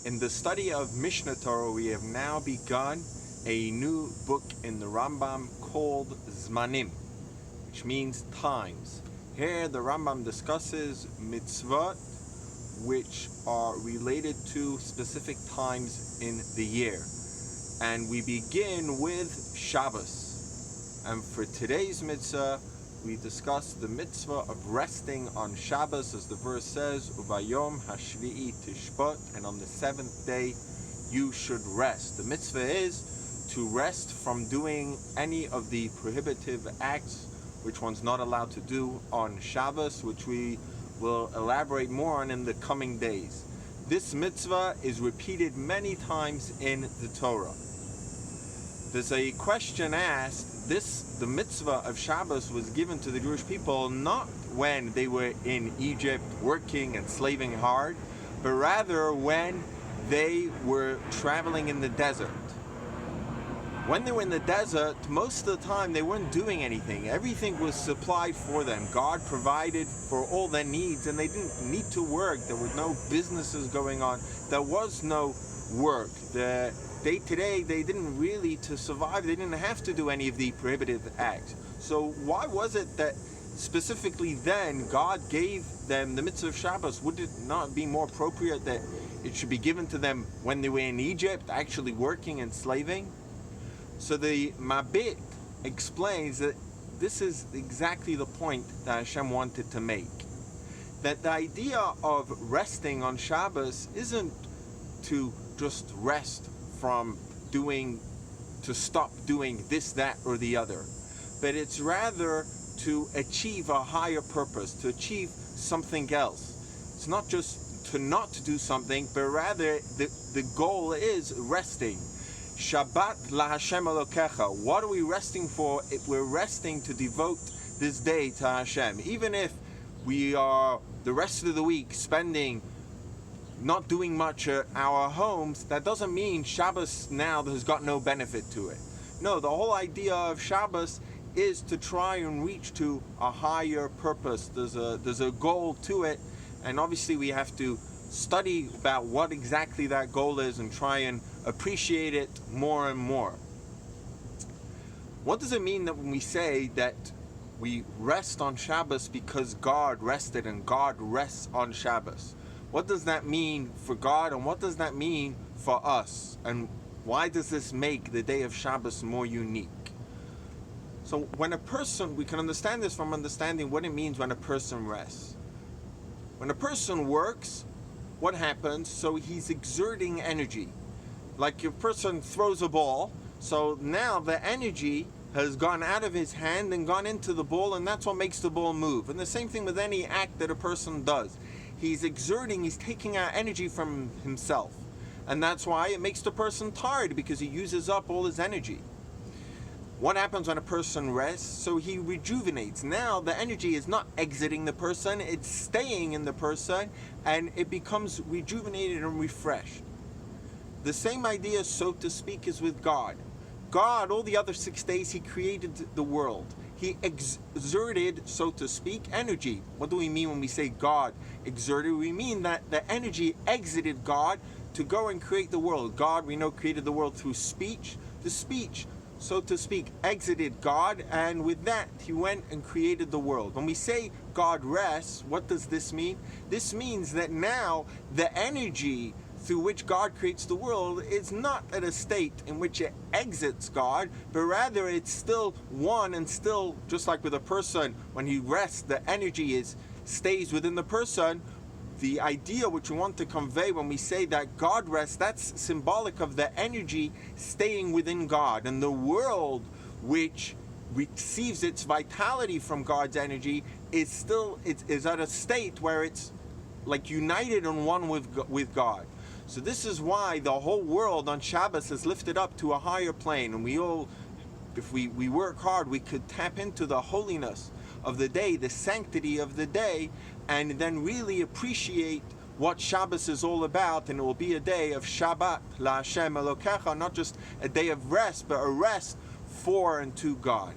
In the study of Mishnah Torah, we have now begun a new book in the Rambam called Zmanim, which means times. Here the Rambam discusses mitzvot which are related to specific times in the year. And we begin with Shabbos. And for today's mitzvah, we discuss the mitzvah of resting on Shabbos, as the verse says, Ubayom hashvi'i tishbot, and on the seventh day you should rest. The mitzvah is to rest from doing any of the prohibitive acts which one's not allowed to do on Shabbos, which we will elaborate more on in the coming days. This mitzvah is repeated many times in the Torah. There's a question asked. The mitzvah of Shabbos was given to the Jewish people not when they were in Egypt working and slaving hard, but rather when they were traveling in the desert. When they were in the desert, most of the time they weren't doing anything. Everything was supplied for them. God provided for all their needs, and they didn't need to work. There were no businesses going on. There was no work. The day-to-day, they didn't really, to survive, they didn't have to do any of the prohibitive acts. So why was it that specifically then God gave them the mitzvah of Shabbos? Would it not be more appropriate that it should be given to them when they were in Egypt, actually working and slaving? So the Mabit explains that this is exactly the point that Hashem wanted to make. That the idea of resting on Shabbos isn't to just rest from to stop doing this, that, or the other. But it's rather to achieve a higher purpose, to achieve something else. It's not just to not do something, but rather the goal is resting. Shabbat la Hashem Elokecha. What are we resting for? We're resting to devote this day to Hashem. Even if we are the rest of the week spending not doing much at our homes, that doesn't mean Shabbos now has got no benefit to it. No, the whole idea of Shabbos is to try and reach to a higher purpose. There's a goal to it, and obviously we have to study about what exactly that goal is and try and appreciate it more and more. What does it mean that when we say that we rest on Shabbos because God rested and God rests on Shabbos? What does that mean for God, and what does that mean for us? And why does this make the day of Shabbos more unique? So when a person, we can understand this from understanding what it means when a person rests. When a person works, what happens? So he's exerting energy. Like a person throws a ball, so now the energy has gone out of his hand and gone into the ball, and that's what makes the ball move. And the same thing with any act that a person does. He's exerting, he's taking out energy from himself. And that's why it makes the person tired, because he uses up all his energy. What happens when a person rests? So he rejuvenates. Now the energy is not exiting the person, it's staying in the person, and it becomes rejuvenated and refreshed. The same idea, so to speak, is with God. God, all the other 6 days, he created the world. He exerted, so to speak, energy. What do we mean when we say God exerted? We mean that the energy exited God to go and create the world. God, we know, created the world through speech. The speech, so to speak, exited God, and with that, he went and created the world. When we say God rests, what does this mean? This means that now the energy through which God creates the world is not at a state in which it exits God, but rather it's still one, and still, just like with a person, when he rests, the energy stays within the person. The idea which we want to convey when we say that God rests, that's symbolic of the energy staying within God, and the world which receives its vitality from God's energy is at a state where it's like united and one with God. So this is why the whole world on Shabbos is lifted up to a higher plane, and we all, if we work hard, we could tap into the holiness of the day, the sanctity of the day, and then really appreciate what Shabbos is all about, and it will be a day of Shabbat la Hashem Elokecha, not just a day of rest, but a rest for and to God.